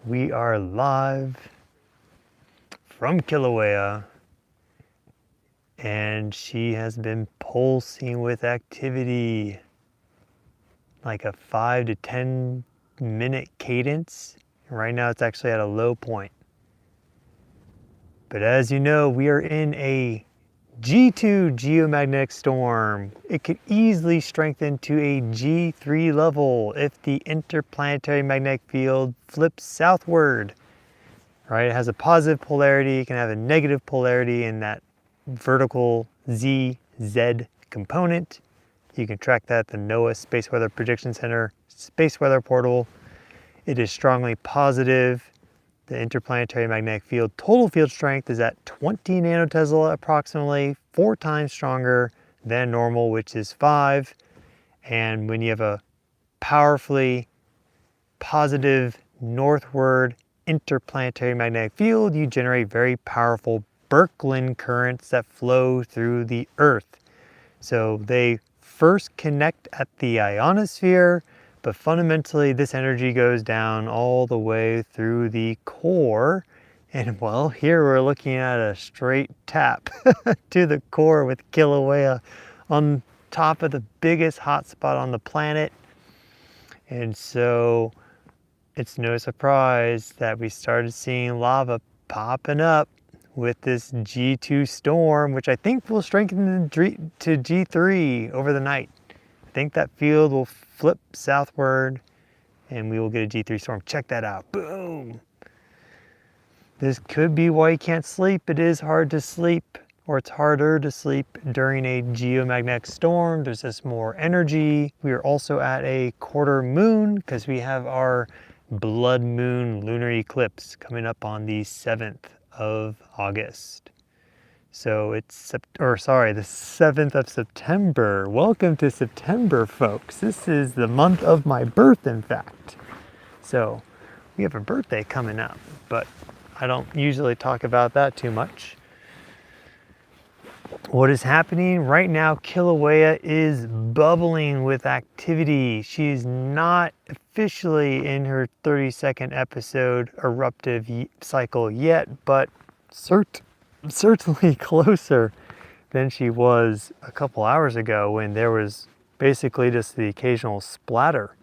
We are live from Kilauea, and she has been pulsing with activity, like a 5 to 10 minute cadence. Right now it's actually at a low point. But as you know, we are in a G2 geomagnetic storm. It could easily strengthen to a G3 level if the interplanetary magnetic field flips southward. Right? It has a positive polarity, it can have a negative polarity in that vertical Z component. You can track that at the NOAA Space Weather Prediction Center Space Weather Portal. It is strongly positive. The interplanetary magnetic field total field strength is at 20 nanotesla approximately, 4 times stronger than normal, which is 5. And when you have a powerfully positive northward interplanetary magnetic field, you generate very powerful Birkeland currents that flow through the Earth. So they first connect at the ionosphere, but fundamentally this energy goes down all the way through the core. And well, here we're looking at a straight tap to the core with Kilauea on top of the biggest hotspot on the planet. And so it's no surprise that we started seeing lava popping up with this G2 storm, which I think will strengthen to G3 over the night. I think that field will flip southward and we will get a G3 storm. Check that out. Boom. This could be why you can't sleep. It is hard to sleep, or it's harder to sleep during a geomagnetic storm. There's just more energy. We are also at a quarter moon because we have our blood moon lunar eclipse coming up on the 7th of August. So it's, the 7th of September. Welcome to September, folks. This is the month of my birth, in fact. So we have a birthday coming up, but I don't usually talk about that too much. What is happening right now, Kilauea is bubbling with activity. She's not officially in her 30-second episode eruptive cycle yet, but certainly closer than she was a couple hours ago when there was basically just the occasional splatter.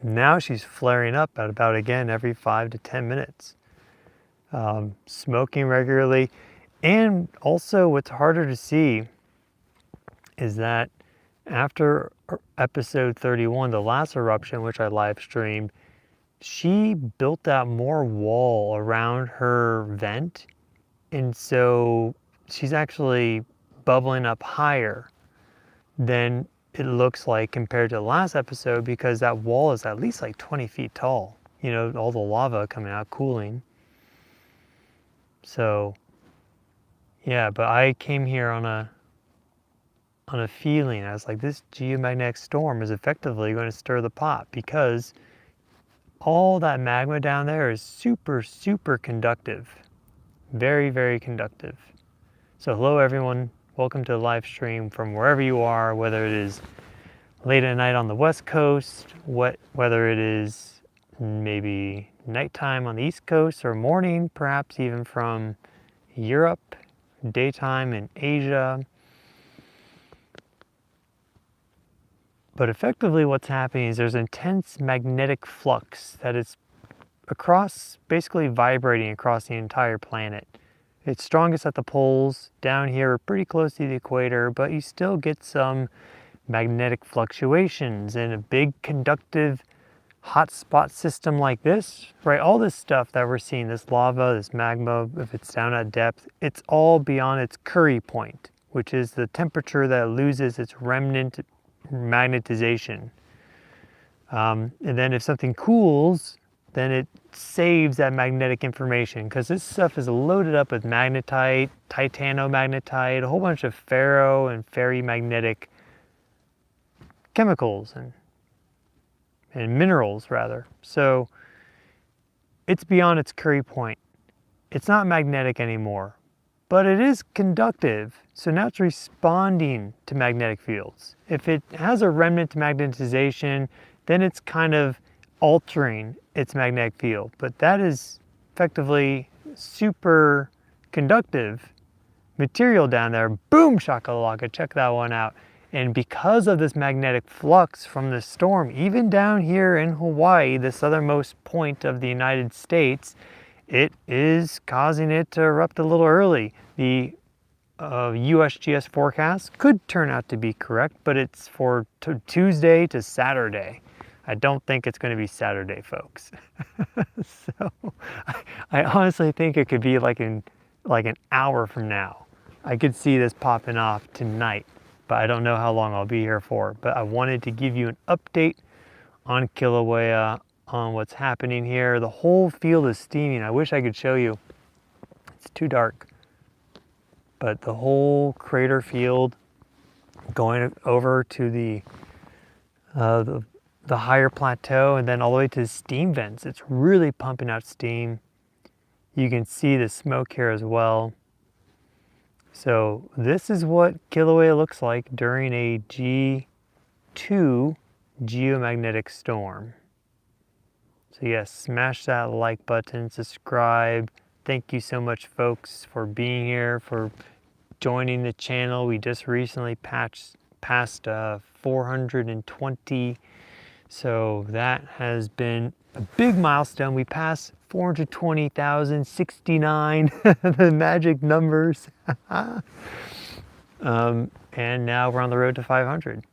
Now she's flaring up at about, again, every 5 to 10 minutes. Smoking regularly. And also what's harder to see is that after episode 31, the last eruption, which I live streamed, she built out more wall around her vent. And so she's actually bubbling up higher than it looks like compared to the last episode, because that wall is at least like 20 feet tall. You know, all the lava coming out, cooling. So yeah, but I came here on a feeling. I was like, this geomagnetic storm is effectively going to stir the pot, because all that magma down there is super, super conductive. Very, very conductive. So hello everyone, welcome to the live stream from wherever you are, whether it is late at night on the West Coast, whether it is maybe nighttime on the East Coast, or morning, perhaps even from Europe, daytime in Asia. But effectively what's happening is there's intense magnetic flux that is basically vibrating across the entire planet. It's strongest at the poles. Down here, pretty close to the equator, but you still get some magnetic fluctuations in a big conductive hotspot system like this, right? All this stuff that we're seeing, this lava, this magma, if it's down at depth, it's all beyond its Curie point, which is the temperature that loses its remnant magnetization. And then if something cools, then it saves that magnetic information, because this stuff is loaded up with magnetite, titanomagnetite, a whole bunch of ferro and ferrimagnetic chemicals and minerals rather. So it's beyond its Curie point. It's not magnetic anymore, but it is conductive. So now it's responding to magnetic fields. If it has a remnant magnetization, then it's kind of altering its magnetic field, but that is effectively super conductive material down there. Boom shakalaka, check that one out. And because of this magnetic flux from the storm, even down here in Hawaii, the southernmost point of the United States, it is causing it to erupt a little early. The USGS forecast could turn out to be correct, but it's for Tuesday to Saturday. I don't think it's going to be Saturday, folks. So I honestly think it could be like an hour from now. I could see this popping off tonight, but I don't know how long I'll be here for. But I wanted to give you an update on Kilauea, on what's happening here. The whole field is steaming. I wish I could show you. It's too dark. But the whole crater field going over to the higher plateau and then all the way to the steam vents. It's really pumping out steam. You can see the smoke here as well. So this is what Kilauea looks like during a G2 geomagnetic storm. So yes, smash that like button, subscribe. Thank you so much, folks, for being here, for joining the channel. We just recently passed 420. So that has been a big milestone. We passed 420,069, the magic numbers. And now we're on the road to 500.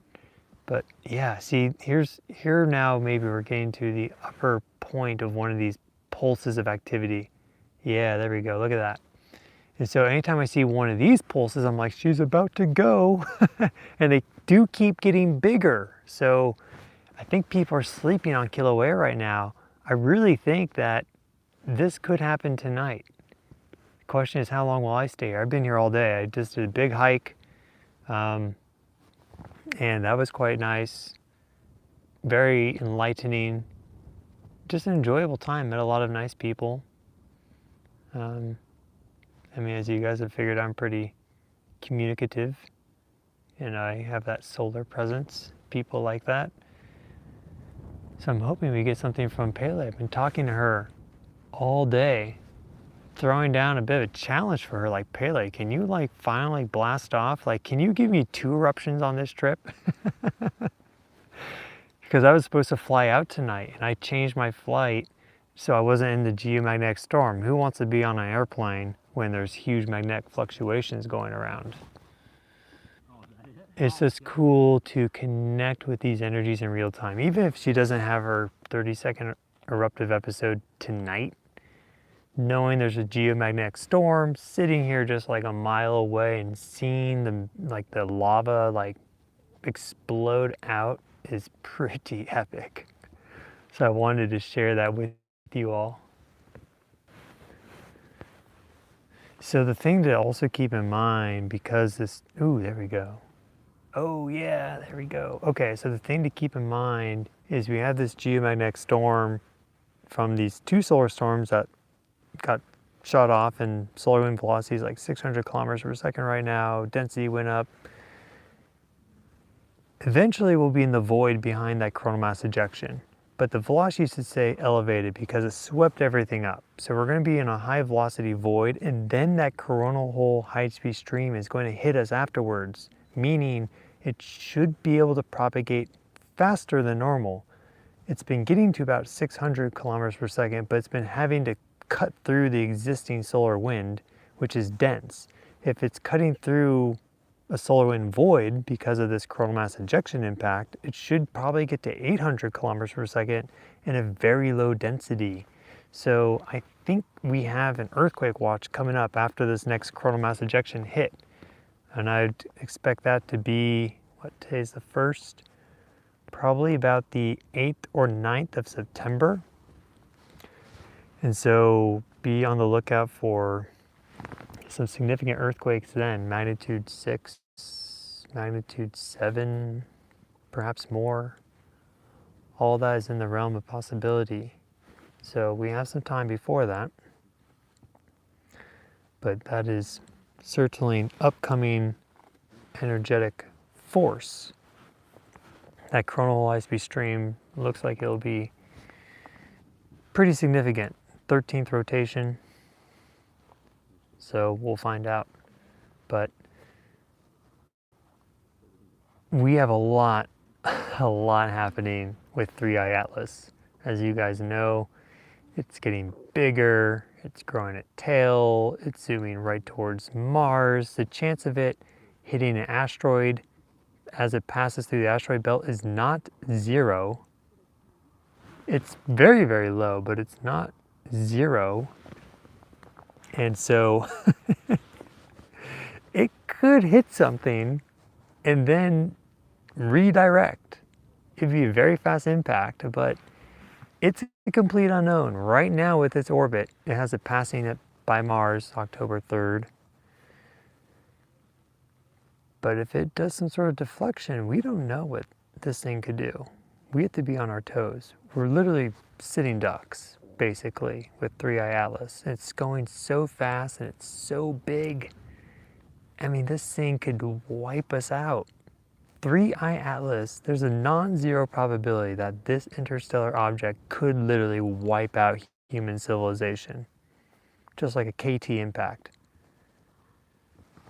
But yeah, see, here now maybe we're getting to the upper point of one of these pulses of activity. Yeah, there we go, look at that. And so anytime I see one of these pulses, I'm like, she's about to go. And they do keep getting bigger. So I think people are sleeping on Kilauea right now. I really think that this could happen tonight. The question is, how long will I stay here? I've been here all day. I just did a big hike, and that was quite nice. Very enlightening. Just an enjoyable time. Met a lot of nice people. I mean, as you guys have figured, I'm pretty communicative, and I have that solar presence. People like that. So I'm hoping we get something from Pele. I've been talking to her all day, throwing down a bit of a challenge for her, like, Pele, can you like finally blast off? Like, can you give me 2 eruptions on this trip? Because I was supposed to fly out tonight and I changed my flight so I wasn't in the geomagnetic storm. Who wants to be on an airplane when there's huge magnetic fluctuations going around? It's just cool to connect with these energies in real time. Even if she doesn't have her 30-second eruptive episode tonight, knowing there's a geomagnetic storm, sitting here just like a mile away and seeing the lava like explode out is pretty epic. So I wanted to share that with you all. So the thing to also keep in mind, because this, ooh, there we go. Oh yeah, there we go. Okay, so the thing to keep in mind is we have this geomagnetic storm from these 2 solar storms that got shot off, and solar wind velocity is like 600 kilometers per second right now. Density went up. Eventually we'll be in the void behind that coronal mass ejection, but the velocity should stay elevated because it swept everything up. So we're going to be in a high velocity void, and then that coronal hole high-speed stream is going to hit us afterwards, meaning it should be able to propagate faster than normal. It's been getting to about 600 kilometers per second, but it's been having to cut through the existing solar wind, which is dense. If it's cutting through a solar wind void because of this coronal mass ejection impact, it should probably get to 800 kilometers per second in a very low density. So I think we have an earthquake watch coming up after this next coronal mass ejection hit. And I'd expect that to be, what, today's the 1st? Probably about the 8th or 9th of September. And so be on the lookout for some significant earthquakes then, magnitude 6, magnitude 7, perhaps more. All that is in the realm of possibility. So we have some time before that. But that is certainly an upcoming energetic force. That coronal high-speed stream looks like it'll be pretty significant, 13th rotation. So we'll find out. But we have a lot happening with 3i Atlas. As you guys know, it's getting bigger, it's growing a tail, it's zooming right towards Mars. The chance of it hitting an asteroid as it passes through the asteroid belt is not zero. It's very, very low, but it's not zero. And so it could hit something and then redirect. It'd be a very fast impact, but it's a complete unknown. Right now with its orbit, it has it passing it by Mars October 3rd. But if it does some sort of deflection, we don't know what this thing could do. We have to be on our toes. We're literally sitting ducks, basically, with 3i Atlas. It's going so fast and it's so big. I mean, this thing could wipe us out. 3i Atlas, there's a non-zero probability that this interstellar object could literally wipe out human civilization, just like a KT impact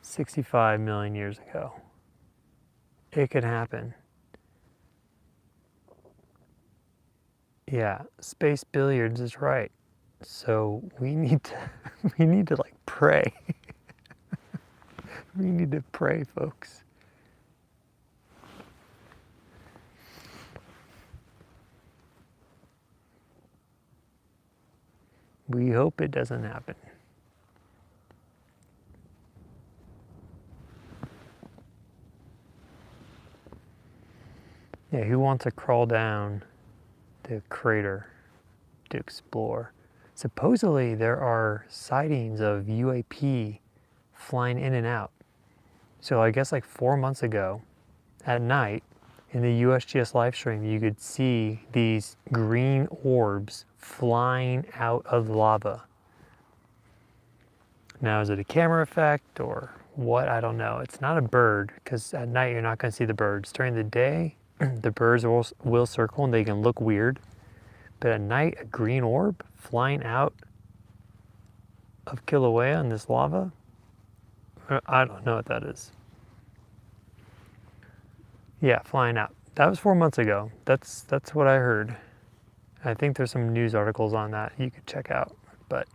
65 million years ago. It could happen. Yeah, Space Billiards is right. So we need to like pray. We need to pray, folks. We hope it doesn't happen. Yeah, who wants to crawl down the crater to explore? Supposedly there are sightings of UAP flying in and out. So I guess like 4 months ago at night in the USGS live stream, you could see these green orbs flying out of the lava. Now, is it a camera effect or what? I don't know. It's not a bird, because at night you're not going to see the birds. During the day, the birds will circle and they can look weird. But at night, a green orb flying out of Kilauea in this lava, I don't know what that is. Yeah, flying out. That was 4 months ago. That's what I heard. I think there's some news articles on that you could check out. But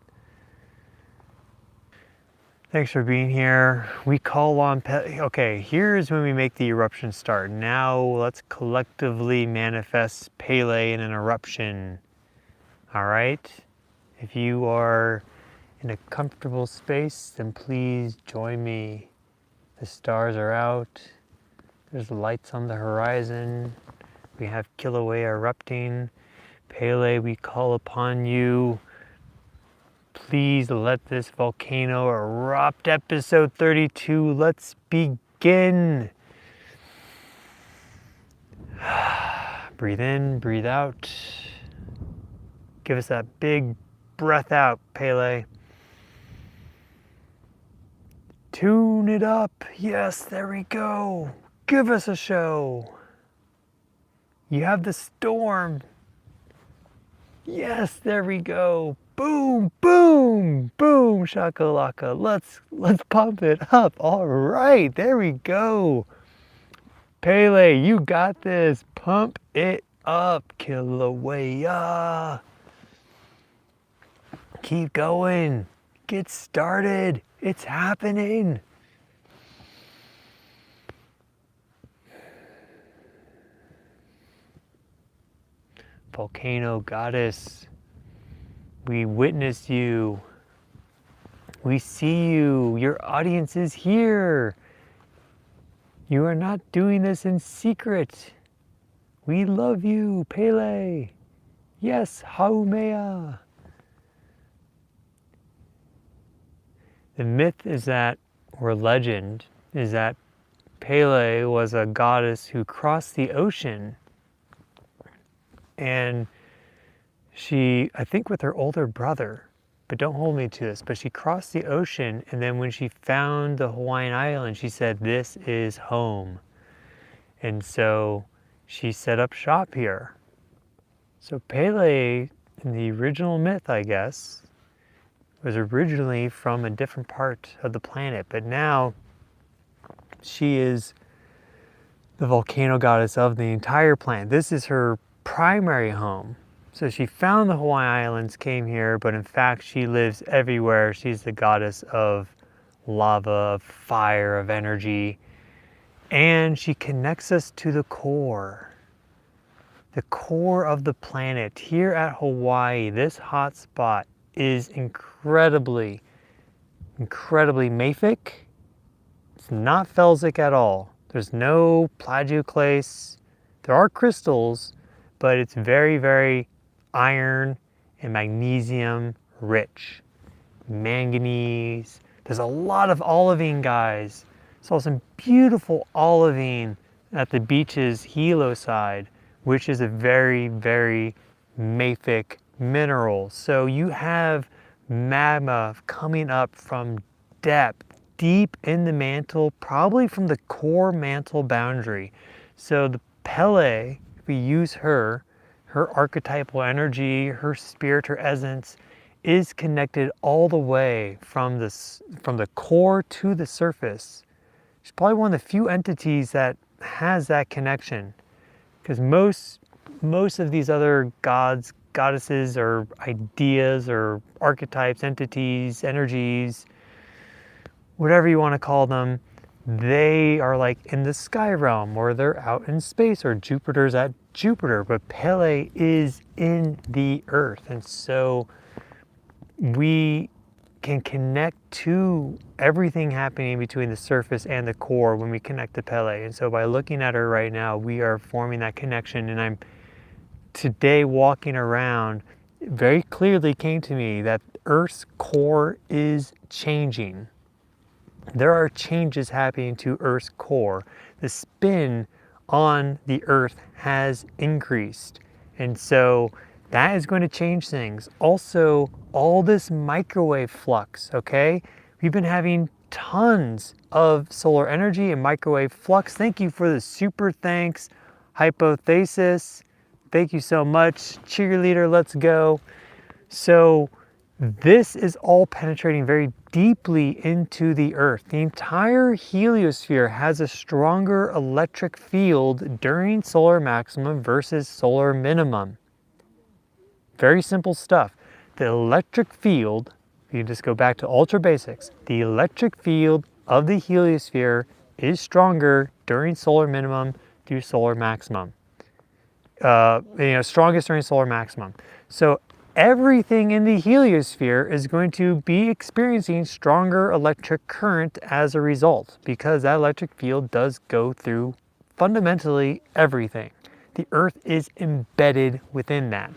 thanks for being here. We call on okay, here's when we make the eruption start. Now let's collectively manifest Pele in an eruption. All right? If you are in a comfortable space, then please join me. The stars are out. There's lights on the horizon. We have Kilauea erupting. Pele, we call upon you. Please let this volcano erupt. Episode 32, let's begin. Breathe in, breathe out. Give us that big breath out, Pele. Tune it up. Yes, there we go. Give us a show. You have the storm. Yes, there we go. Boom, boom, boom, shakalaka. Let's pump it up. All right, there we go. Pele, you got this. Pump it up, Kilauea. Keep going. Get started. It's happening. Volcano goddess, we witness you. We see you. Your audience is here. You are not doing this in secret. We love you, Pele. Yes, Haumea. The myth is that, or legend, is that Pele was a goddess who crossed the ocean. And she, I think with her older brother, but don't hold me to this, but she crossed the ocean, and then when she found the Hawaiian island, she said, "This is home." And so she set up shop here. So Pele in the original myth, I guess, was originally from a different part of the planet, but now she is the volcano goddess of the entire planet. This is her primary home. So she found the Hawaiian Islands, came here, but in fact she lives everywhere. She's the goddess of lava, of fire, of energy, and she connects us to the core of the planet. Here at Hawaii, this hot spot is incredibly mafic. It's not felsic at all. There's no plagioclase. There are crystals, but it's very iron and magnesium rich. Manganese. There's a lot of olivine, guys. Saw some beautiful olivine at the beach's Hilo side, which is a very mafic mineral. So you have magma coming up from depth, deep in the mantle, probably from the core mantle boundary. So the Pele, if we use her archetypal energy, her spirit, her essence, is connected all the way from the core to the surface. She's probably one of the few entities that has that connection, because most of these other gods, goddesses, or ideas, or archetypes, entities, energies, whatever you want to call them, they are like in the sky realm, or they're out in space, or Jupiter's at Jupiter, but Pele is in the earth. And so we can connect to everything happening between the surface and the core when we connect to Pele. And so by looking at her right now, we are forming that connection. And I'm today walking around, it very clearly came to me that Earth's core is changing. There are changes happening to Earth's core. The spin on the Earth has increased. And so that is going to change things. Also, all this microwave flux, okay? We've been having tons of solar energy and microwave flux. Thank you for the super thanks, hypothesis. Thank you so much. Cheerleader, let's go. So this is all penetrating very deeply into the Earth. The entire heliosphere has a stronger electric field during solar maximum versus solar minimum. Very simple stuff. The electric field, if you just go back to ultra basics, the electric field of the heliosphere is stronger during solar minimum through solar maximum. Strongest during solar maximum. So everything in the heliosphere is going to be experiencing stronger electric current as a result, because that electric field does go through fundamentally everything. The Earth is embedded within that.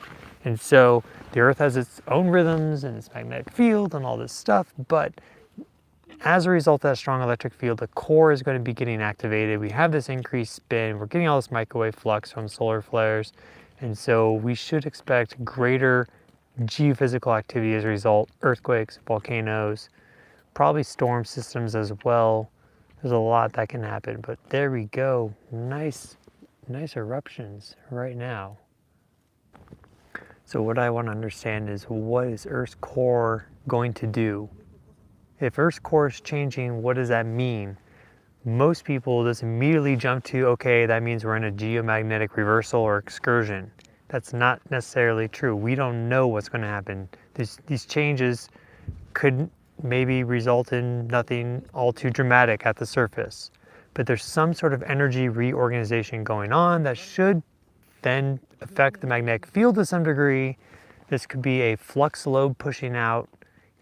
And so the Earth has its own rhythms and its magnetic field and all this stuff, but as a result of that strong electric field, the core is going to be getting activated. We have this increased spin. We're getting all this microwave flux from solar flares. And so we should expect greater geophysical activity as a result. Earthquakes, volcanoes, probably storm systems as well. There's a lot that can happen, but there we go. Nice eruptions right now. So what I want to understand is, what is Earth's core going to do? If Earth's core is changing, what does that mean? Most people just immediately jump to, okay, that means we're in a geomagnetic reversal or excursion. That's not necessarily true. We don't know what's going to happen. These changes could maybe result in nothing all too dramatic at the surface, but there's some sort of energy reorganization going on that should then affect the magnetic field to some degree. This could be a flux lobe pushing out.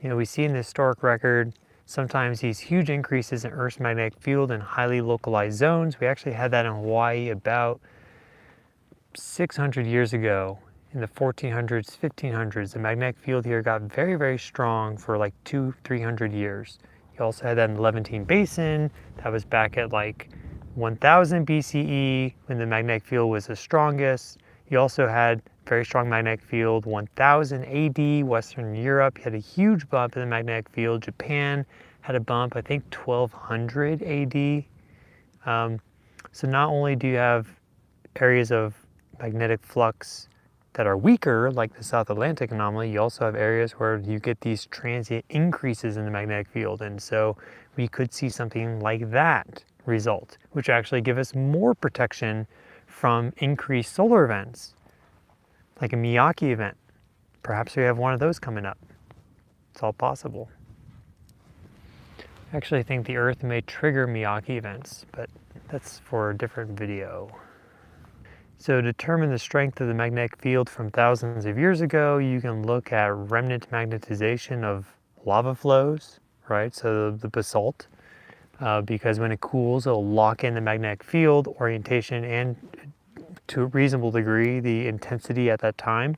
We see in the historic record sometimes these huge increases in Earth's magnetic field in highly localized zones. We actually had that in Hawaii about 600 years ago, in the 1400s, 1500s. The magnetic field here got very strong for like 200-300 years. You also had that in the Levantine Basin. That was back at like 1000 BCE when the magnetic field was the strongest. You also had very strong magnetic field 1000 AD. Western Europe had a huge bump in the magnetic field. Japan had a bump, I think 1200 AD. So not only do you have areas of magnetic flux that are weaker, like the South Atlantic anomaly, you also have areas where you get these transient increases in the magnetic field. And so we could see something like that result, which actually give us more protection from increased solar events, like a Miyake event. Perhaps we have one of those coming up. It's all possible. I actually think the Earth may trigger Miyake events, but that's for a different video. So to determine the strength of the magnetic field from thousands of years ago, you can look at remnant magnetization of lava flows, right? So the basalt, because when it cools, it'll lock in the magnetic field orientation and to a reasonable degree, the intensity at that time.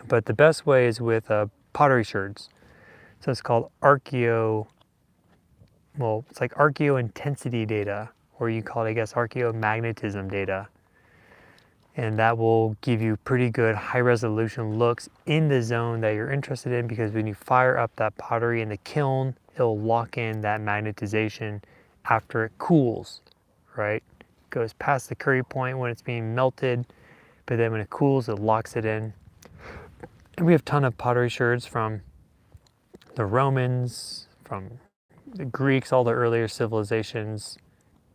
But the best way is with pottery sherds. So it's called it's like archaeointensity data, or you call it, I guess, archaeomagnetism data. And that will give you pretty good high resolution looks in the zone that you're interested in, because when you fire up that pottery in the kiln, it'll lock in that magnetization after it cools, right? It goes past the Curie point when it's being melted, but then when it cools, it locks it in. And we have a ton of pottery sherds from the Romans, from the Greeks, all the earlier civilizations,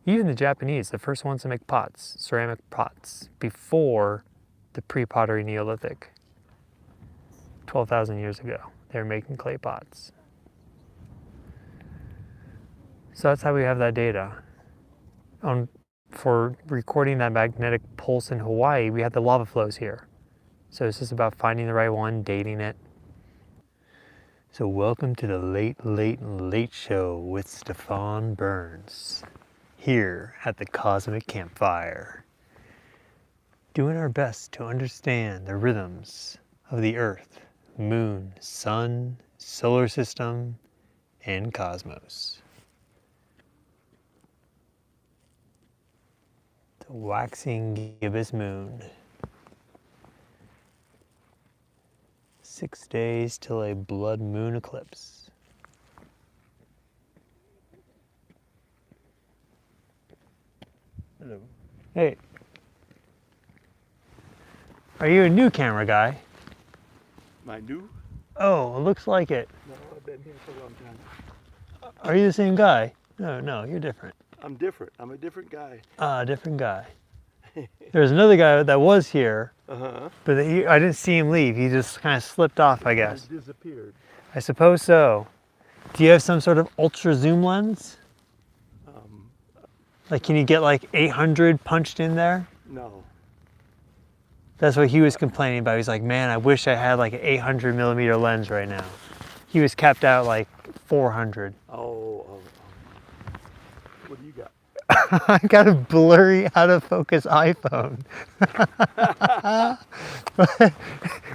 even the Japanese, the first ones to make pots, ceramic pots, before the pre-pottery Neolithic. 12,000 years ago, they were making clay pots. So that's how we have that data. For recording that magnetic pulse in Hawaii, we had the lava flows here. So it's just about finding the right one, dating it. So welcome to the late show with Stefan Burns, here at the Cosmic Campfire, doing our best to understand the rhythms of the Earth, Moon, Sun, Solar System, and Cosmos. The waxing gibbous moon. 6 days till a blood moon eclipse. Hello. Hey. Are you a new camera guy? Am I new? Oh, it looks like it. No, I've been here for a long time. Are you the same guy? No, you're different. I'm different. I'm a different guy. Different guy. There's another guy that was here, Uh-huh. but I didn't see him leave. He just kind of slipped off, I guess. He disappeared. I suppose so. Do you have some sort of ultra zoom lens? Like, can you get like 800 punched in there? No. That's what he was complaining about. He's like, man, I wish I had like an 800 millimeter lens right now. He was capped out like 400. Oh. What do you got? I got a blurry, out of focus iPhone.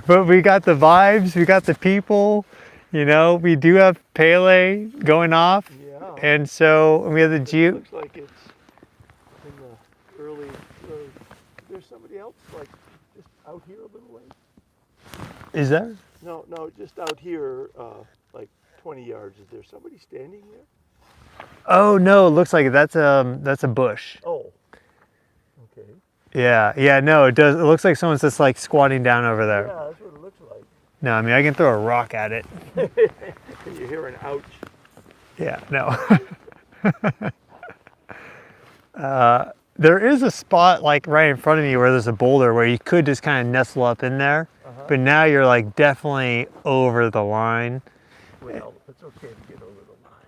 but we got the vibes, we got the people, you know, we do have Pele going off. Yeah. And so we have the It looks like it's in the early, there's somebody else like just out here a little way. Is there? No, just out here, like 20 yards. Is there somebody standing there? Oh no, it looks like that's a bush. Oh. Okay. Yeah, no, it does. It looks like someone's just like squatting down over there. Yeah, that's what it looks like. No, I mean, I can throw a rock at it. Can you hear an ouch? Yeah, no. There is a spot like right in front of me where there's a boulder where you could just kind of nestle up in there, but now you're like definitely over the line. Well, it's okay to get over the line.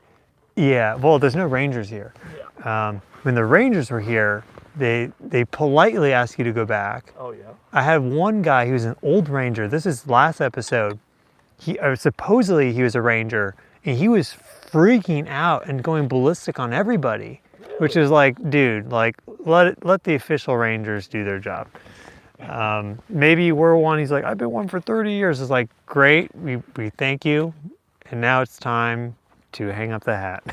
Yeah, well, there's no rangers here. Yeah. When the rangers were here, they politely ask you to go back. Oh, yeah? I had one guy who's an old ranger. This is last episode. Supposedly he was a ranger, and he was freaking out and going ballistic on everybody, which is like, dude, like let the official rangers do their job. Maybe you were one. He's like, I've been one for 30 years. It's like, great, we thank you, and now it's time to hang up the hat.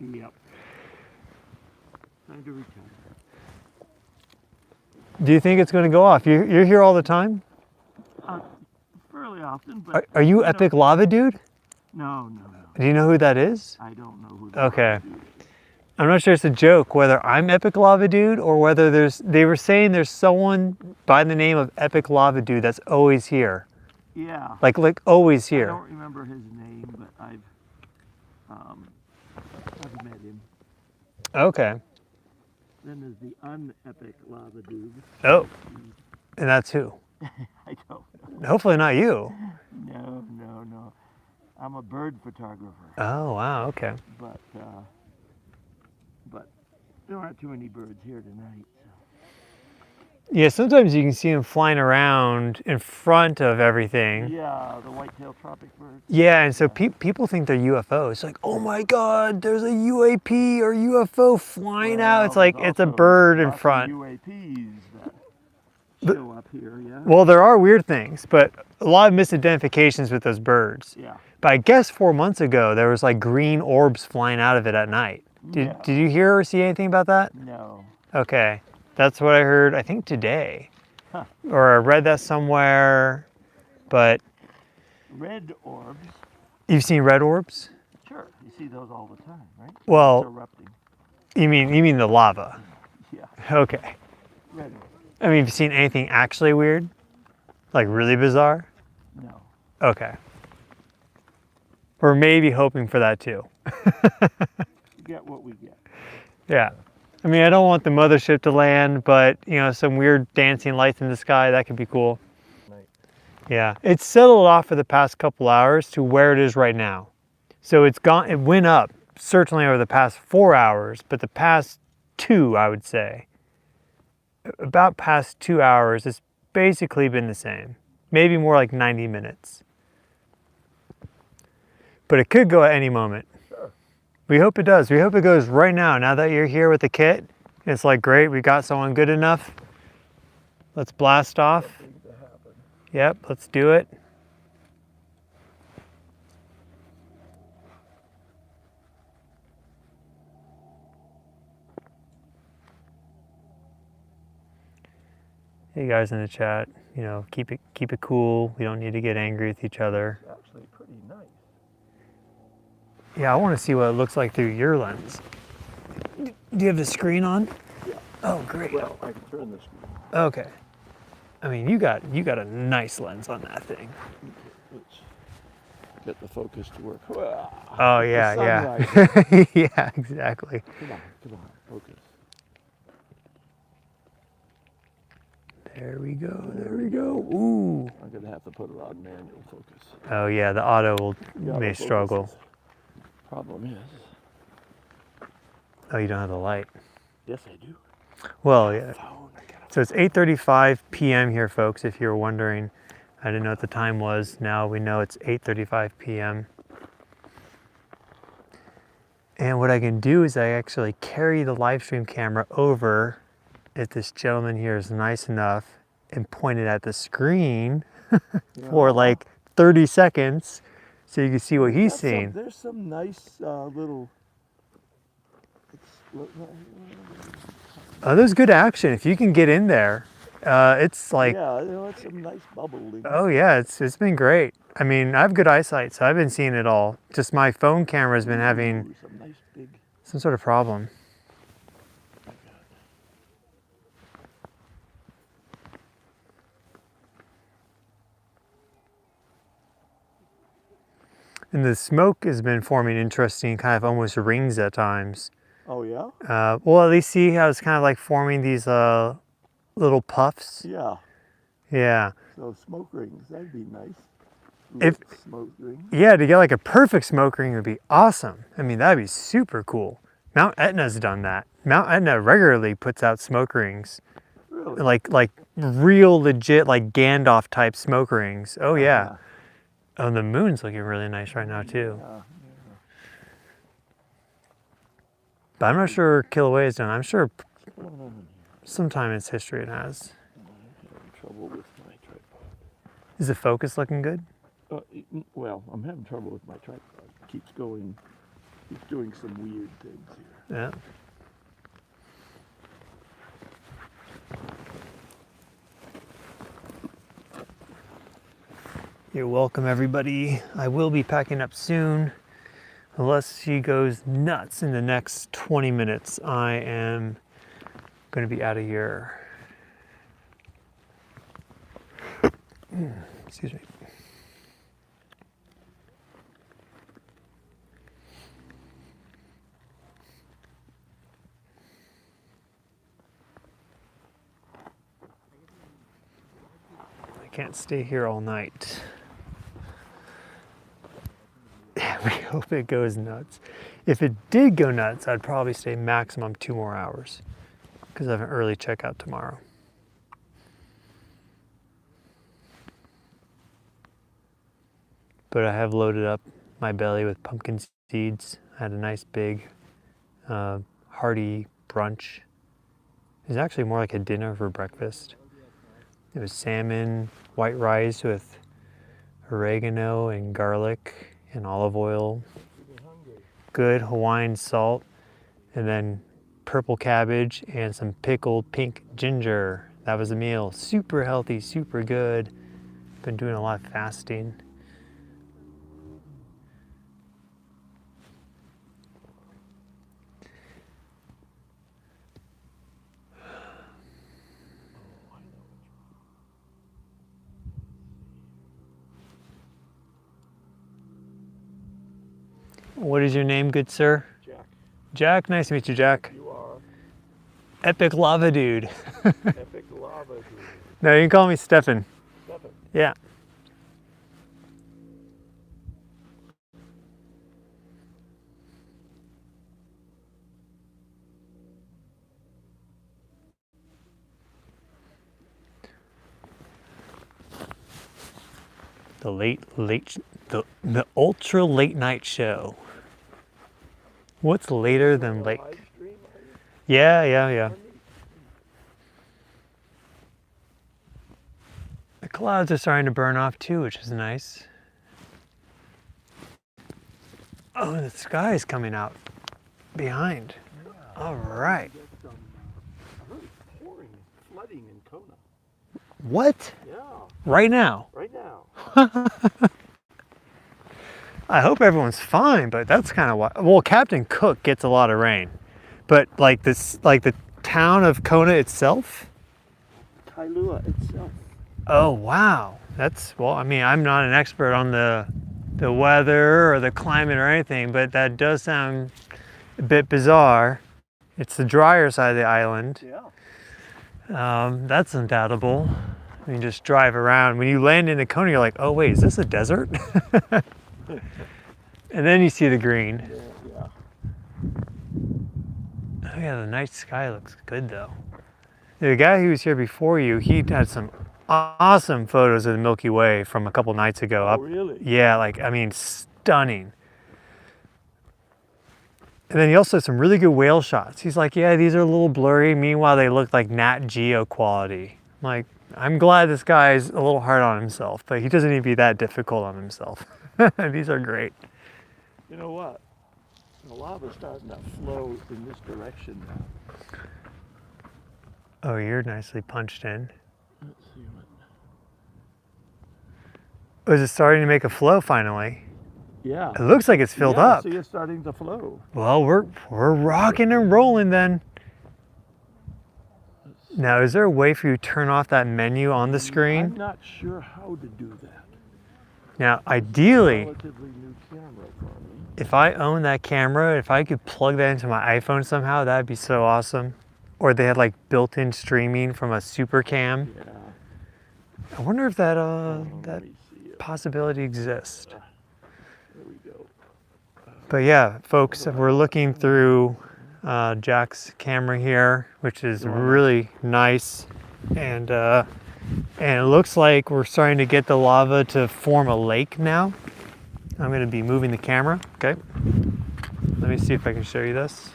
Yep. Time to retire. Do you think it's going to go off? You're here all the time? Fairly often, but... Are you Epic Lava Dude? No. Do you know who that is? I don't know who Okay. Dude is. I'm not sure it's a joke whether I'm Epic Lava Dude or whether they were saying there's someone by the name of Epic Lava Dude that's always here. Yeah. Like always I here. don't remember his name, but I've met him. Okay. Then there's the unepic lava dude. Oh. And that's who? I don't know. Hopefully not you. No. I'm a bird photographer. Oh, wow, okay. But there aren't too many birds here tonight. So. Yeah, sometimes you can see them flying around in front of everything. Yeah, the white-tailed tropic birds. Yeah, and so people think they're UFOs. Like, oh my God, there's a UAP or UFO flying out. It's like, it's a bird in front. UAPs that show up here, yeah. Well, there are weird things, but a lot of misidentifications with those birds. Yeah. But I guess 4 months ago, there was like green orbs flying out of it at night. Did you hear or see anything about that? No. Okay. That's what I heard, I think today. Huh. Or I read that somewhere, but... Red orbs? You've seen red orbs? Sure. You see those all the time, right? Well, it's erupting. You mean the lava? Yeah. Okay. Red orbs. I mean, have you seen anything actually weird? Like really bizarre? No. Okay. We're maybe hoping for that too. Get what we get. Yeah. I mean, I don't want the mothership to land, but you know, some weird dancing lights in the sky, that could be cool. Right. Yeah. It's settled off for the past couple hours to where it is right now. So it went up certainly over the past 4 hours, but the past 2, I would say, about past 2 hours, it's basically been the same. Maybe more like 90 minutes. But it could go at any moment. Sure. We hope it does. We hope it goes right now that you're here with the kit. It's like, great, we got someone good enough. Let's blast off. Yep, let's do it. Hey guys in the chat, you know, keep it cool. We don't need to get angry with each other. It's actually pretty nice. Yeah, I want to see what it looks like through your lens. Do you have the screen on? Yeah. Oh, great. Well, I can turn the screen. Okay. I mean, you got a nice lens on that thing. Let's get the focus to work. Oh yeah, yeah. yeah, exactly. Come on, focus. There we go. Ooh. I'm gonna have to put it on manual focus. Oh yeah, the auto may struggle. Problem is. Oh, you don't have the light. Yes, I do. Well, yeah. Phone. So it's 8:35 p.m. here, folks, if you're wondering. I didn't know what the time was. Now we know it's 8:35 p.m. And what I can do is I actually carry the live stream camera over, if this gentleman here is nice enough, and point it at the screen for like 30 seconds so you can see what he's seeing. There's some nice little... Oh, there's good action. If you can get in there, it's like... Yeah, it's some nice bubbling. Oh yeah, it's been great. I mean, I have good eyesight, so I've been seeing it all. Just my phone camera's been having some nice big... some sort of problem. And the smoke has been forming interesting, kind of almost rings at times. Oh yeah? Well, at least see how it's kind of like forming these little puffs. Yeah. Yeah. So smoke rings, that'd be nice. If smoke rings. Yeah, to get like a perfect smoke ring would be awesome. I mean, that'd be super cool. Mount Etna's done that. Mount Etna regularly puts out smoke rings. Really? Like real legit like Gandalf type smoke rings. Oh yeah. Oh, the moon's looking really nice right now too. Yeah. But I'm not sure Kilauea's done. I'm sure sometime in its history it has. I'm having trouble with my tripod. Is the focus looking good? Well, I'm having trouble with my tripod. It keeps doing some weird things here. Yeah. You're welcome, everybody. I will be packing up soon. Unless she goes nuts in the next 20 minutes, I am going to be out of here. Excuse me. I can't stay here all night. We hope it goes nuts. If it did go nuts, I'd probably stay maximum 2 more hours because I have an early checkout tomorrow. But I have loaded up my belly with pumpkin seeds. I had a nice big hearty brunch. It was actually more like a dinner for breakfast. It was salmon, white rice with oregano and garlic and olive oil, good Hawaiian salt, and then purple cabbage and some pickled pink ginger. That was a meal. Super healthy, super good. Been doing a lot of fasting. What is your name, good sir? Jack. Jack, nice to meet you, Jack. You are Epic lava dude. epic lava dude. No, you can call me Stefan. Stefan. Yeah. The ultra late night show. What's later than late? Live stream, are you? Yeah. The clouds are starting to burn off too, which is nice. Oh, the sky is coming out behind. Yeah. All right. Get some, I heard it's pouring, flooding in Kona. What? Yeah, Right now? right now. I hope everyone's fine, but that's kind of what. Well, Captain Cook gets a lot of rain, but like this, like the town of Kona itself. Kilauea itself. Oh wow, that's well. I mean, I'm not an expert on the weather or the climate or anything, but that does sound a bit bizarre. It's the drier side of the island. Yeah. That's undoubtable. I mean, just drive around. When you land into Kona, you're like, oh wait, is this a desert? And then you see the green. Yeah. Oh yeah, the night sky looks good though. The guy who was here before you, he had some awesome photos of the Milky Way from a couple nights ago. Oh, really? Yeah, like, I mean, stunning. And then he also had some really good whale shots. He's like, yeah, these are a little blurry. Meanwhile, they look like Nat Geo quality. I'm like, I'm glad this guy's a little hard on himself, but he doesn't need to be that difficult on himself. These are great. You know what? The lava's starting to flow in this direction now. Oh, you're nicely punched in. Let's see what. Oh, is it starting to make a flow finally? Yeah. It looks like it's filled Yeah, up. see, it's starting to flow. Well, we're rocking and rolling then. Now, is there a way for you to turn off that menu on the I'm screen? not sure how to do that. Now, ideally, Relatively new camera for me. if I own that camera, if I could plug that into my iPhone somehow, that'd be so awesome. Or they had like built-in streaming from a super cam. Yeah. I wonder if that Let me see it. possibility exists. There we go. But yeah, folks, we're looking through Jack's camera here, which is really nice, and it looks like we're starting to get the lava to form a lake now. I'm going to be moving the camera. Okay, let me see if I can show you this.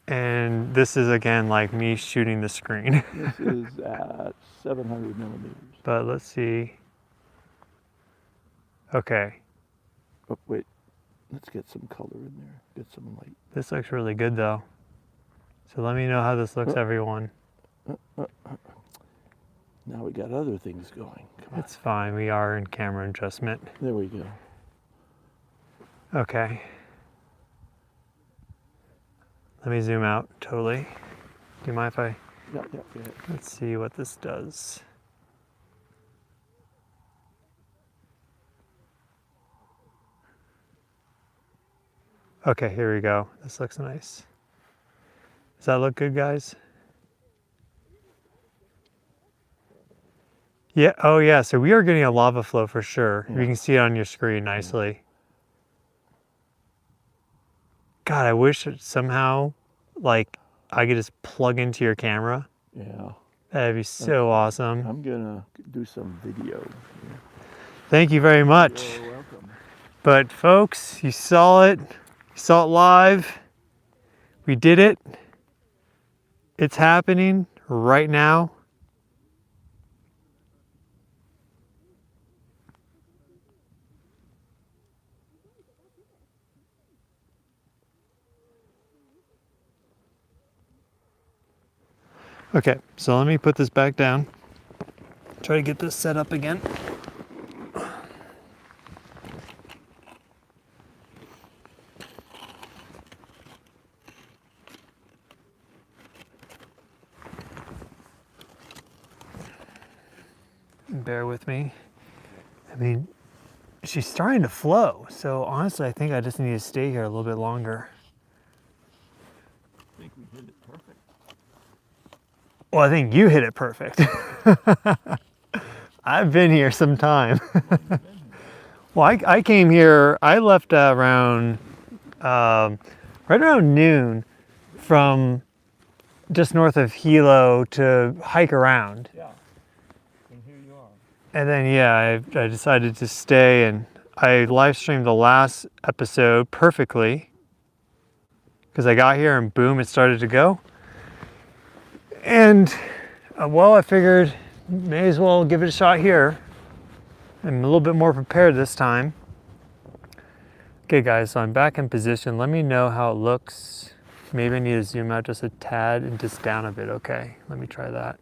And this is again like me shooting the screen. This is at 700 millimeters. But let's see. Okay, Oh, wait. Let's get some color in there. Get some light. this looks really good though. So let me know how this looks, everyone. Now we got other things going. Come on. It's fine. We are in camera adjustment. There we go. Okay. Let me zoom out totally. Do you mind if I? Yep, yep, go ahead. Let's see what this does. Okay, here we go. This looks nice. Does that look good, guys? Yeah, oh yeah, so we are getting a lava flow for sure. Yeah. You can see it on your screen nicely. God, I wish somehow, like, I could just plug into your camera. Yeah. That'd be so awesome. I'm gonna do some video. Thank you very much. You're welcome. But folks, you saw it. You saw it live. We did it. It's happening right now. Okay, so let me put this back down. Try to get this set up again. Bear with me. I mean, she's starting to flow, so honestly, I think I just need to stay here a little bit longer. I think we did it perfect. Well, I think you hit it perfect. I've been here some time. Well, I came here, I left around, right around noon from just north of Hilo to hike around. Yeah. And here you are. And then, yeah, I decided to stay, and I live streamed the last episode perfectly because I got here and boom, it started to go. And well, I figured may as well give it a shot here. I'm a little bit more prepared this time. Okay guys, so I'm back in position. Let me know how it looks. Maybe I need to zoom out just a tad and just down a bit. Okay, let me try that.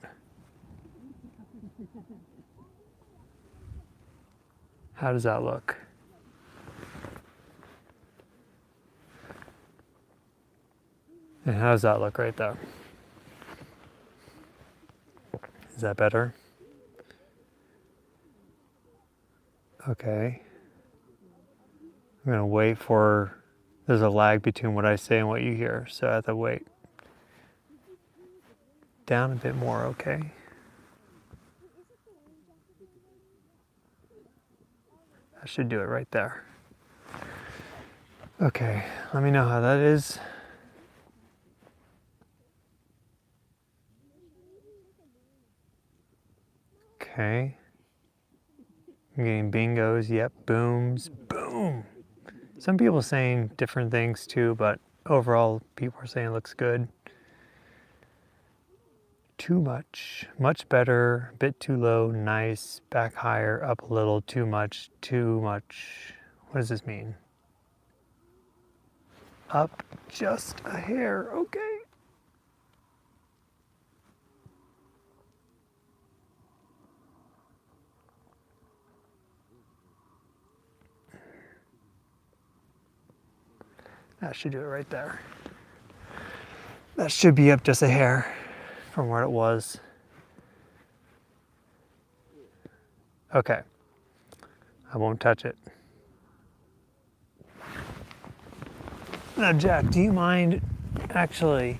How does that look? And how does that look right there? Is that better? Okay. I'm gonna wait for, there's a lag between what I say and what you hear, so I have to wait. Down a bit more, okay. That should do it right there. Okay, let me know how that is. Okay. I'm getting bingos, yep, booms, boom. Some people saying different things too, but overall people are saying it looks good. Too much better, bit too low, nice, back higher, up a little, too much, too much. What does this mean? Up just a hair, okay. That should do it right there. That should be up just a hair from where it was. Okay, I won't touch it. Now, Jack, do you mind actually,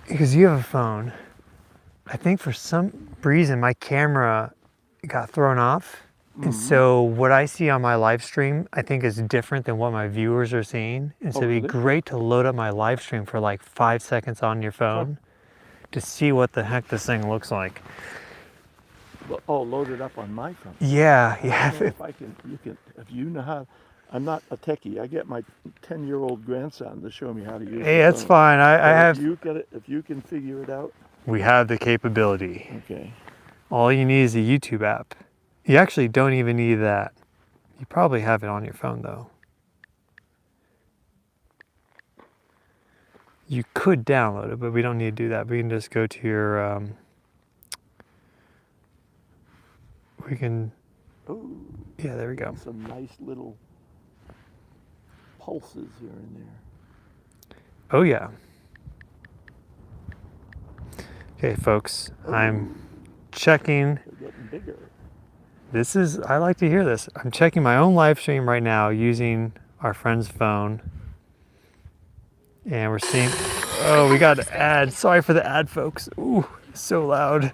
because you have a phone, I think for some reason my camera got thrown off. And so what I see on my live stream, I think is different than what my viewers are seeing. And so it'd be really? great to load up my live stream for like 5 seconds on your phone to see what the heck this thing looks like. Oh, load it up on my phone. Yeah, I yeah. don't know if I can, if you know how, I'm not a techie. I get my 10-year-old grandson to show me how to use it. Hey, that's fine. I have, If you get it, if you can figure it out. we have the capability. Okay. All you need is a YouTube app. You actually don't even need that. You probably have it on your phone though. You could download it, but we don't need to do that. We can just go to your, we can Ooh, Yeah, there we go. some nice little pulses here and there. Oh yeah. Okay, folks, I'm checking. They're getting bigger. This is, I like to hear this. I'm checking my own live stream right now using our friend's phone. And we're seeing, oh, we got an ad. Sorry for the ad, folks. Ooh, so loud.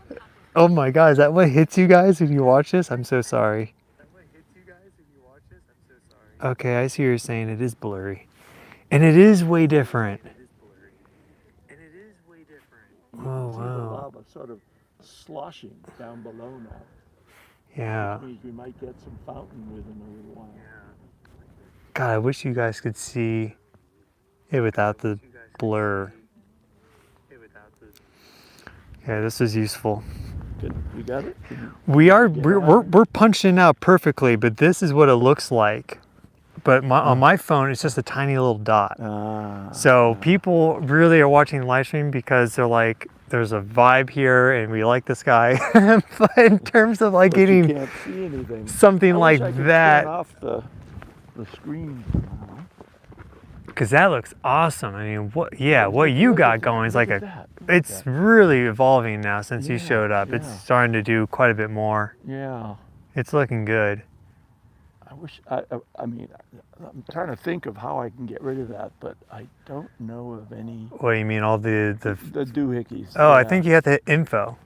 Oh my God, is that what hits you guys when you watch this? I'm so sorry. Okay, I see what you're saying. It is blurry. And it is way different. Oh, See the wow. lava sort of sloshing down below now. Yeah. Which means we might get some fountain within a little while. God, I wish you guys could see it without the blur. Okay, this is useful. Good. You got it? We're punching out perfectly, but this is what it looks like. But on my phone, it's just a tiny little dot. So people really are watching the live stream because they're like, there's a vibe here and we like this guy. But in terms of like getting you can't see anything. something I like wish I could that, turn off the screen. because that looks awesome. I mean, what you got going is like it's that. really evolving now since you Yeah, showed up. It's yeah. starting to do quite a bit more. Yeah. It's looking good. I wish, I mean, I'm trying to think of how I can get rid of that, but I don't know of any. What do you mean, all the doohickeys? Oh, yeah. I think you have to hit info.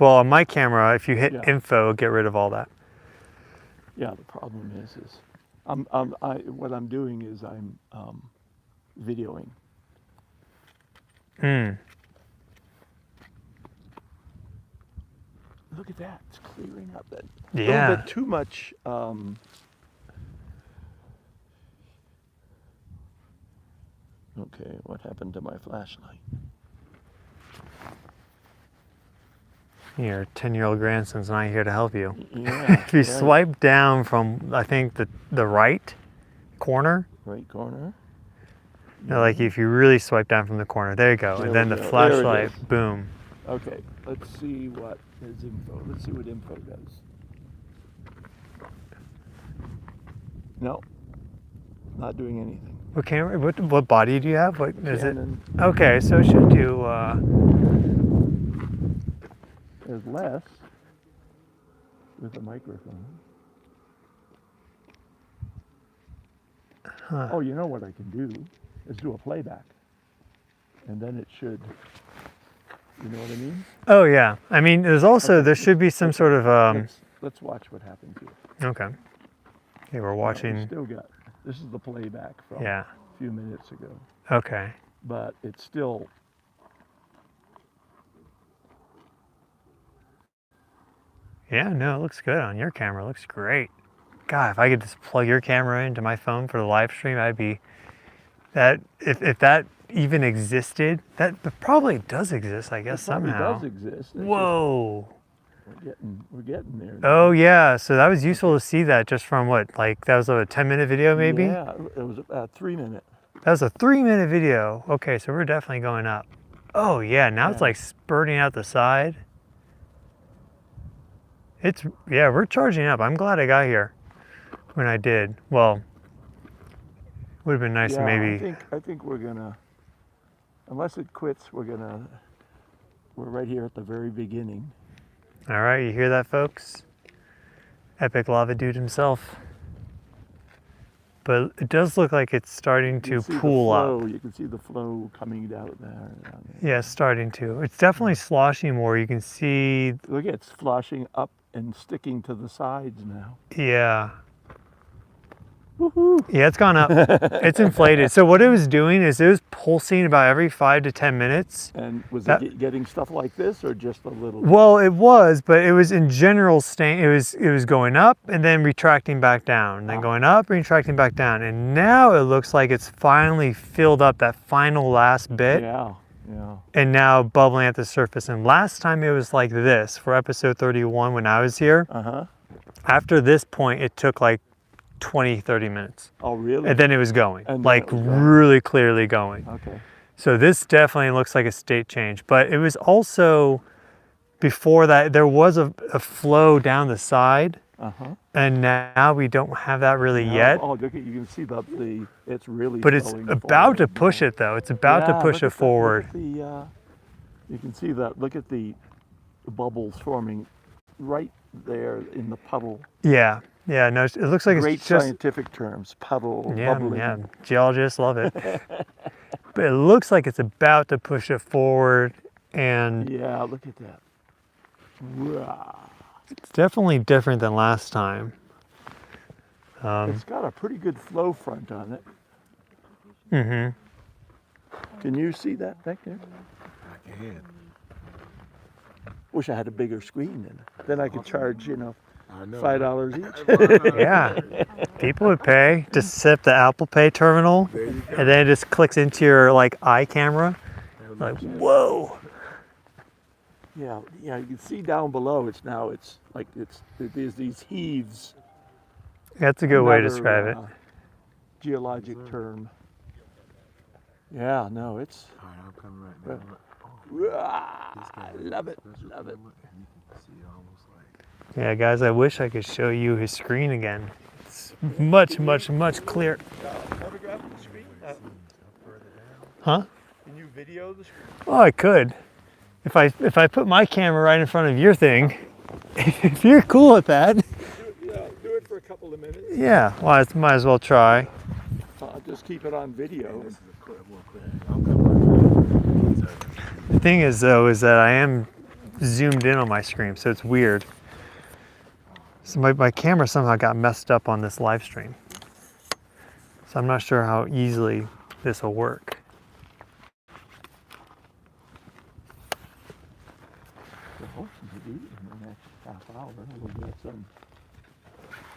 Well, on my camera, if you hit Yeah. info, it'll get rid of all that. Yeah, the problem is what I'm doing is I'm videoing. Look at that, it's clearing up. That Yeah. little bit too much. Okay, what happened to my flashlight? Your 10-year-old grandson's not here to help you. Yeah. If you right. swipe down from, I think, the right corner, Right corner. no, like if you really swipe down from the corner, there you go. There And then we the go. flashlight, There it is. boom. Okay, let's see what is info. Let's see what info does. No, not doing anything. What camera? What body do you have? What is Canon. it? Okay, so it should do. There's less with a microphone. Huh. Oh, you know what I can do is do a playback, and then it should. You know what I mean? Oh yeah. I mean, there's also there should be some sort of Let's watch what happens here. Okay. Okay, we're We watching. still got. This is the playback from Yeah. a few minutes ago, Okay. but it's still. Yeah, no, it looks good on your camera. It looks great. God, if I could just plug your camera into my phone for the live stream, I'd be that if that even existed, that probably does exist, I guess, It probably somehow. does exist. It's just- Whoa. we're getting there. Now. Oh yeah, so that was useful to see that just from what, like that was a 10-minute video maybe? Yeah, it was about 3 minutes. That was a 3-minute video. Okay, so we're definitely going up. Oh yeah, now it's Yeah. like spurting out the side. Yeah, we're charging up. I'm glad I got here when I did. Well, would have been nice to Yeah, maybe. I think we're gonna, unless it quits, we're right here at the very beginning. All right, you hear that, folks? Epic Lava Dude himself. But it does look like it's starting You to can see the pool flow, up. You can see the flow coming down there. Yeah, it's starting to. It's definitely sloshing more. You can see, Look, it's flushing up and sticking to the sides now. yeah. Woohoo! Yeah, it's gone up. It's inflated. So what it was doing is it was pulsing about every 5 to 10 minutes. And was That- it getting stuff like this, or just a little? Well, it was, but it was in general staying. It was going up and then retracting back down, and then going up and retracting back down. And now it looks like it's finally filled up that final last bit, Yeah, yeah. and now bubbling at the surface. And last time it was like this for episode 31 when I was here. Uh-huh. After this point, it took like 20, 30 minutes. Oh, really? And then it was going, And then like it was going. really clearly going. Okay. So this definitely looks like a state change, but it was also, before that, there was a flow down the side And now we don't have that really yet. Oh, look at, you can see it's really But it's flowing about to forward push now. it though. It's about to push it forward. You can see that. Look at the bubbles forming right there in the puddle. Yeah. Yeah, no, it looks like Great it's just scientific terms, puddle, yeah, bubbling. yeah. Geologists love it. But it looks like it's about to push it forward, and Yeah, look at that. Wow. it's definitely different than last time. It's got a pretty good flow front on it. Mm-hmm. Can you see that back there? I can. Wish I had a bigger screen then I could charge, I know. $5 each. Yeah. People would pay to set up the Apple Pay terminal, There you go. and then it just clicks into your like eye camera. Like, whoa. Yeah, you can see down below. There's these heaves. That's a good way to Another, describe it. Geologic term. Yeah, no, it's. All right, I'm coming right now. I love it, love it. You can see almost like. Yeah, guys, I wish I could show you his screen again. It's much, much, much clearer. Photograph the screen? Huh? Can you video the screen? Oh, I could. If I put my camera right in front of your thing, if you're cool with that. Do it for a couple of minutes. Yeah, well, I might as well try. Just keep it on video. This is a more clear. I'm coming right now. The thing is, though, is that I am zoomed in on my screen, so it's weird. So my camera somehow got messed up on this live stream. So I'm not sure how easily this will work. Well, maybe in the next half hour we'll get some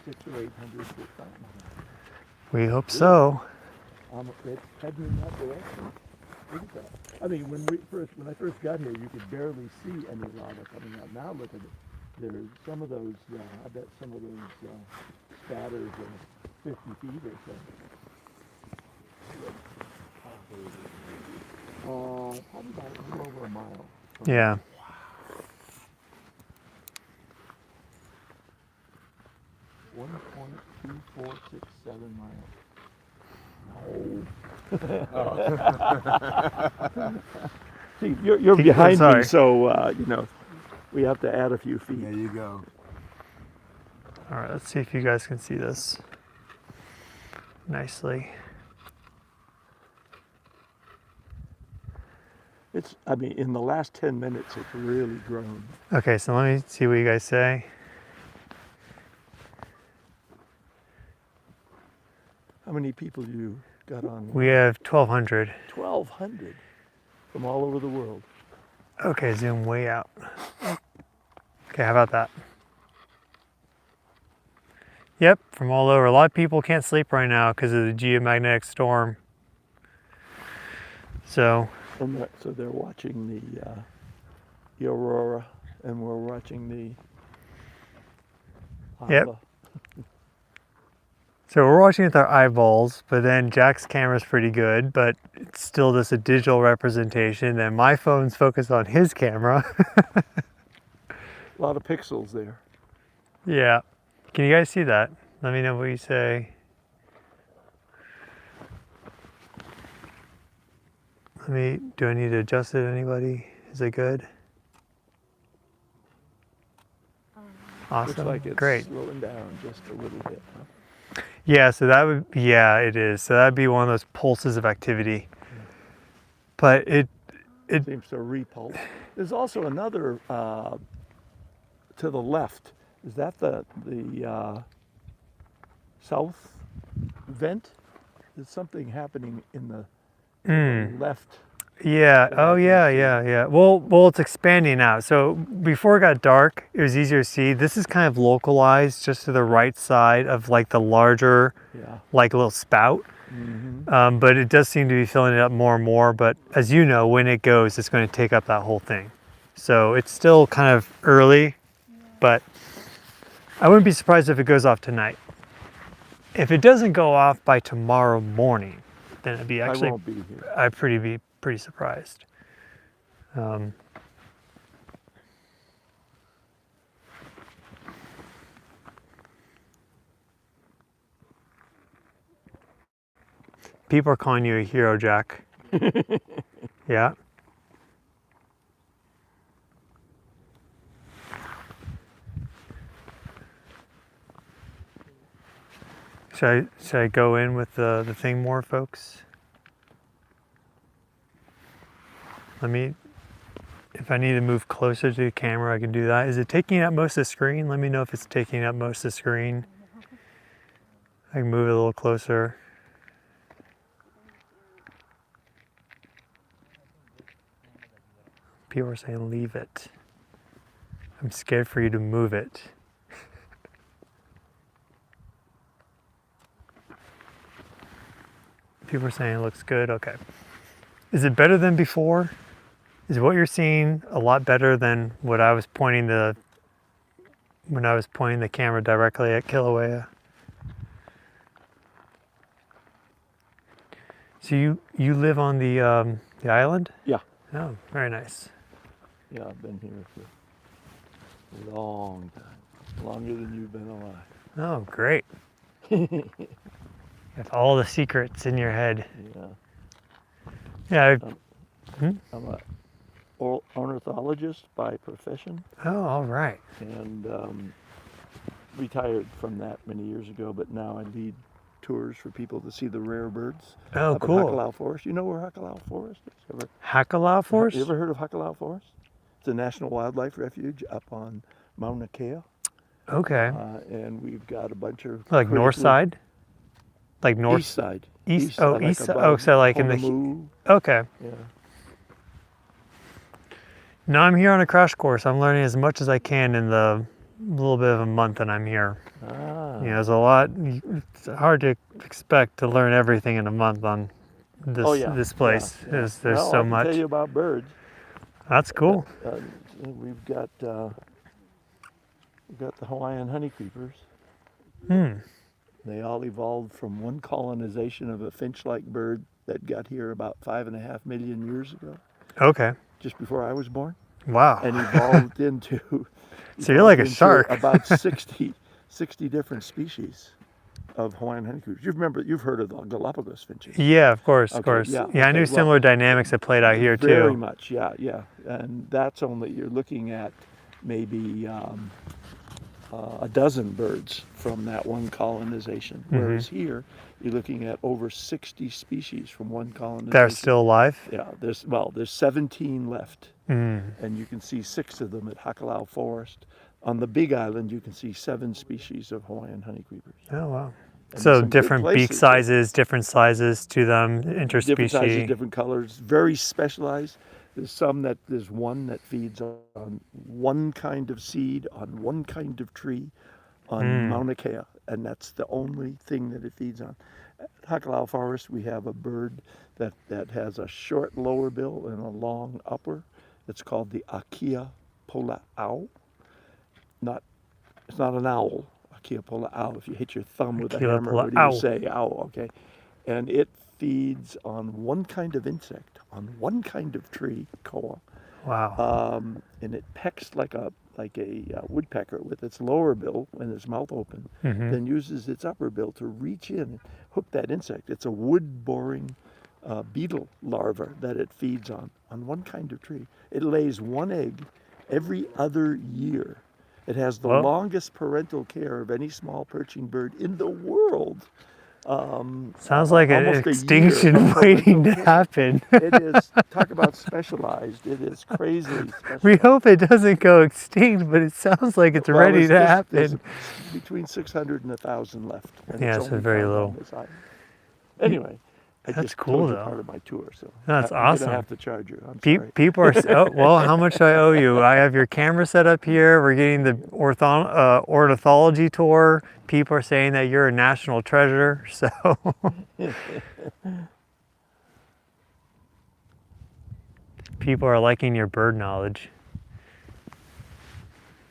600 or 800 foot fountain. We hope so. It's heading in that direction. Look at that. I mean, when I first got here, you could barely see any lava coming out. Now look at it. There's some of those. I bet some of those spatters are 50 feet or so. Probably about a little over a mile. Yeah. .2467 miles. See, you're behind me, so we have to add a few feet. There you go. All right, let's see if you guys can see this nicely. In the last 10 minutes, it's really grown. Okay, so let me see what you guys say. How many people you got on? We have 1,200. 1,200 from all over the world. Okay, zoom way out. Okay, how about that? Yep, from all over. A lot of people can't sleep right now because of the geomagnetic storm. So They're watching the aurora, and we're watching the lava. Yep. So we're watching with our eyeballs, but then Jack's camera's pretty good, but it's still just a digital representation, and my phone's focused on his camera. A lot of pixels there. Yeah. Can you guys see that? Let me know what you say. Do I need to adjust it, anybody? Is it good? Awesome. Looks like it's Great. slowing down just a little bit. Huh? Yeah, so that would, yeah, it is. So that'd be one of those pulses of activity. But it Seems to repulse. There's also another to the left. Is that the south vent? There's something happening in the left. Yeah. Oh, yeah. Well, it's expanding out. So before it got dark, it was easier to see. This is kind of localized just to the right side of like the larger, like little spout. Mm-hmm. But it does seem to be filling it up more and more. But as you know, when it goes, it's going to take up that whole thing. So it's still kind of early, but I wouldn't be surprised if it goes off tonight. If it doesn't go off by tomorrow morning, then it'd be actually, I won't be here. I'd be pretty surprised. People are calling you a hero, Jack. Yeah. Should I go in with the thing more, folks? Let me, if I need to move closer to the camera, I can do that. Is it taking up most of the screen? Let me know if it's taking up most of the screen. I can move it a little closer. People are saying leave it. I'm scared for you to move it. People are saying it looks good. Okay. Is it better than before? Is what you're seeing a lot better than what I was pointing when I was pointing the camera directly at Kilauea? So you live on the island? Yeah. Oh, very nice. Yeah, I've been here for a long time. Longer than you've been alive. Oh, great. You have all the secrets in your head. Yeah. Yeah. I'm a ornithologist by profession. Oh, all right. And retired from that many years ago, but now I lead tours for people to see the rare birds. Oh, up cool. At Hakalau Forest. You know where Hakalau Forest is? Hakalau Forest? You ever heard of Hakalau Forest? It's a national wildlife refuge up on Mauna Kea. Okay. And we've got a bunch of Like north side? Like north? East side. East. side, Oh, like east side. above Oh, so like in the. Honolulu. Okay. Yeah. No, I'm here on a crash course. I'm learning as much as I can in the little bit of a month that I'm here. Ah. You know, there's a lot. It's hard to expect to learn everything in a month on this place. Yeah. There's Well, so I can much. tell you about birds. That's cool. We've got the Hawaiian honeycreepers. Hmm. They all evolved from one colonization of a finch-like bird that got here about 5.5 million years ago, Okay. just before I was born, Wow. and evolved into. So you're like a into shark. About 60 different species of Hawaiian honeycreepers. You've heard of the Galapagos finches. Yeah, of course, of Okay, course. yeah, I knew okay, well, similar dynamics that played out here Very too. much, yeah. And that's only, you're looking at maybe a dozen birds from that one colonization. Whereas here, you're looking at over 60 species from one colonization. They're still alive? Yeah, there's 17 left. Mm. And you can see 6 of them at Hakalau Forest. On the Big Island, you can see 7 species of Hawaiian honeycreepers. Oh, wow. And So some big different beak places, sizes, different sizes to them, interspecies. different sizes, different colors, very specialized. There's one that feeds on one kind of seed, on one kind of tree, on Mauna Kea, and that's the only thing that it feeds on. At Hakalau Forest, we have a bird that has a short lower bill and a long upper. It's called the Akea pola'au. It's not an owl. Akea pola'au. If you hit your thumb with a Akea hammer, what do pola'au. you say? Owl, okay. And it feeds on one kind of insect, on one kind of tree, koa. Wow. And it pecks like a woodpecker with its lower bill and its mouth open, then uses its upper bill to reach in and hook that insect. It's a wood-boring beetle larva that it feeds on one kind of tree. It lays one egg every other year. It has the longest parental care of any small perching bird in the world. Sounds like an almost a extinction year. waiting to happen. It is, talk about specialized. It is crazily specialized. We hope it doesn't go extinct, but it sounds like it's Well, ready to there's happen. between 600 and 1,000 left. And Yeah, it's so only very found on little. this island. Anyway, I That's just cool, told you though. part of my tour, so That's I'm awesome. gonna have to charge you. I'm sorry. People are, oh, well, how much do I owe you? I have your camera set up here. We're getting the ornithology tour. People are saying that you're a national treasure, so. People are liking your bird knowledge.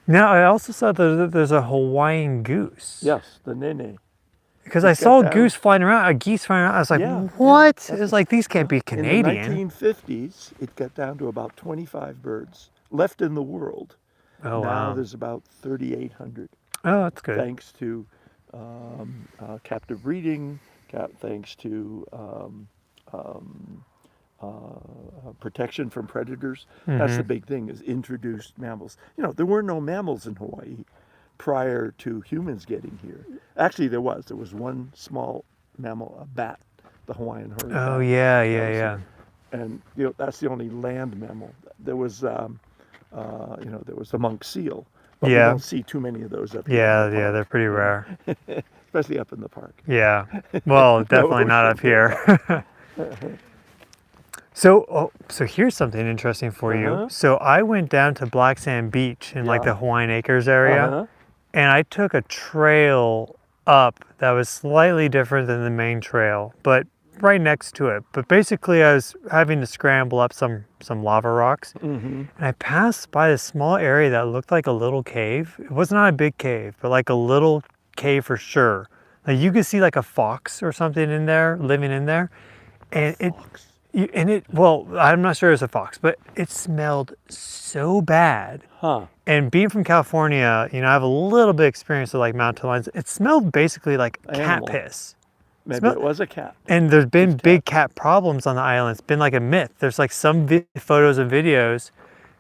Now, I also saw that there's a Hawaiian goose. Yes, the nene. Because I It's saw got a goose flying around, a geese flying around. I was like, Yeah, what? yeah, It was like, these can't be In Canadian. the 1950s, it got down to about 25 birds left in the world. Oh, Now wow. there's about 3,800. Oh, that's good. Thanks to captive breeding, thanks to protection from predators. That's the big thing, is introduced mammals. You know, there were no mammals in Hawaii prior to humans getting here. Actually, there was one small mammal, a bat, the Hawaiian herd bat. Oh yeah, That yeah, was yeah. And you know, that's the only land mammal. There was you know, there was the monk seal, but we Yeah. don't see too many of those up here. Yeah, in the yeah, park, they're pretty you know, rare. especially up in the park. Yeah. Well, definitely not up ocean. here. So here's something interesting for you. Uh-huh. So I went down to Black Sand Beach in like Yeah. the Hawaiian Acres area, Uh-huh. and I took a trail up that was slightly different than the main trail, but right next to it. But basically I was having to scramble up some lava rocks, and I passed by a small area that looked like a little cave. It was not a big cave, but like a little cave for sure. Like you could see like a fox or something in there, living in there. And well, I'm not sure it's a fox, but it smelled so bad. Huh. And being from California, you know, I have a little bit of experience with like mountain lions. It smelled basically like cat Animal. piss. Maybe it was a cat. And there's been big cat problems on the island. It's been like a myth. There's like some photos and videos,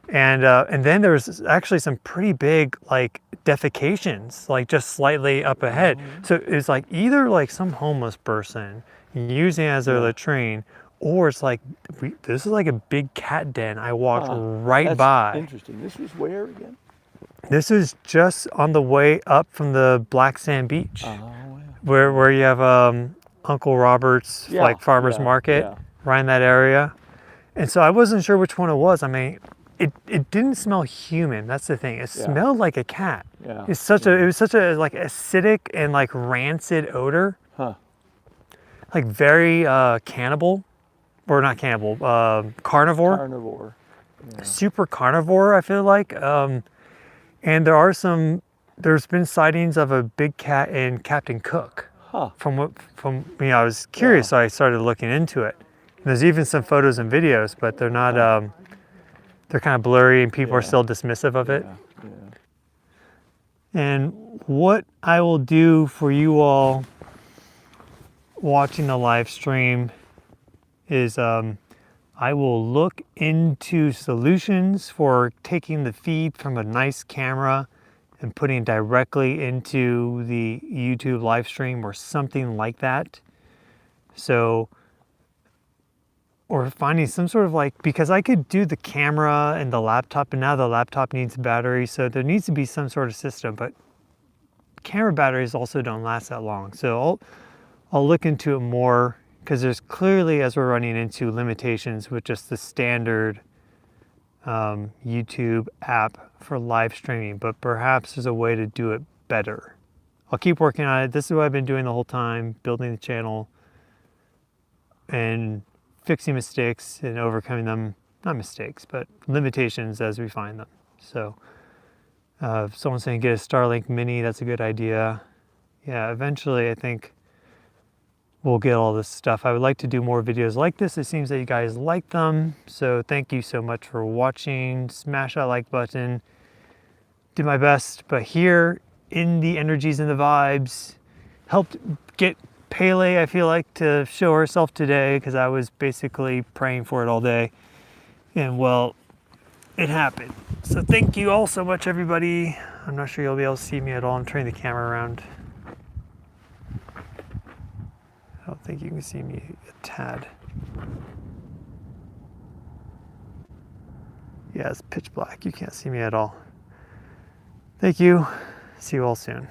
and then there's actually some pretty big like defecations, like just slightly up ahead. So it's like either like some homeless person using it as their latrine, or it's like this is like a big cat den. I walked right That's by. interesting. This was where again? This is just on the way up from the Black Sand Beach, Oh, wow. where you have Uncle Robert's like farmer's market, right in that area. And so I wasn't sure which one it was. I mean, it didn't smell human. That's the thing. It smelled like a cat. Yeah. It's such a, it was such a like acidic and like rancid odor. Huh. Like very cannibal, or not cannibal, carnivore. Carnivore. Yeah. Super carnivore, I feel like. And there's been sightings of a big cat in Captain Cook. Huh. From you know, I was curious, so I started looking into it. And there's even some photos and videos, but they're not, they're kind of blurry and people are still dismissive of it. Yeah. And what I will do for you all watching the live stream is I will look into solutions for taking the feed from a nice camera and putting it directly into the YouTube live stream or something like that. So, or finding some sort of like, because I could do the camera and the laptop, and now the laptop needs a battery, so there needs to be some sort of system, but camera batteries also don't last that long. So I'll look into it more, because there's clearly, as we're running into, limitations with just the standard YouTube app for live streaming, but perhaps there's a way to do it better. I'll keep working on it. This is what I've been doing the whole time, building the channel and fixing mistakes and overcoming them, not mistakes, but limitations as we find them. So if someone's saying get a Starlink Mini, that's a good idea. Yeah, eventually I think we'll get all this stuff. I would like to do more videos like this. It seems that you guys like them. So thank you so much for watching. Smash that like button. Did my best, but here in the energies and the vibes, helped get Pele, I feel like, to show herself today, because I was basically praying for it all day. And well, it happened. So thank you all so much, everybody. I'm not sure you'll be able to see me at all. I'm turning the camera around. I don't think you can see me a tad. Yeah, it's pitch black. You can't see me at all. Thank you. See you all soon.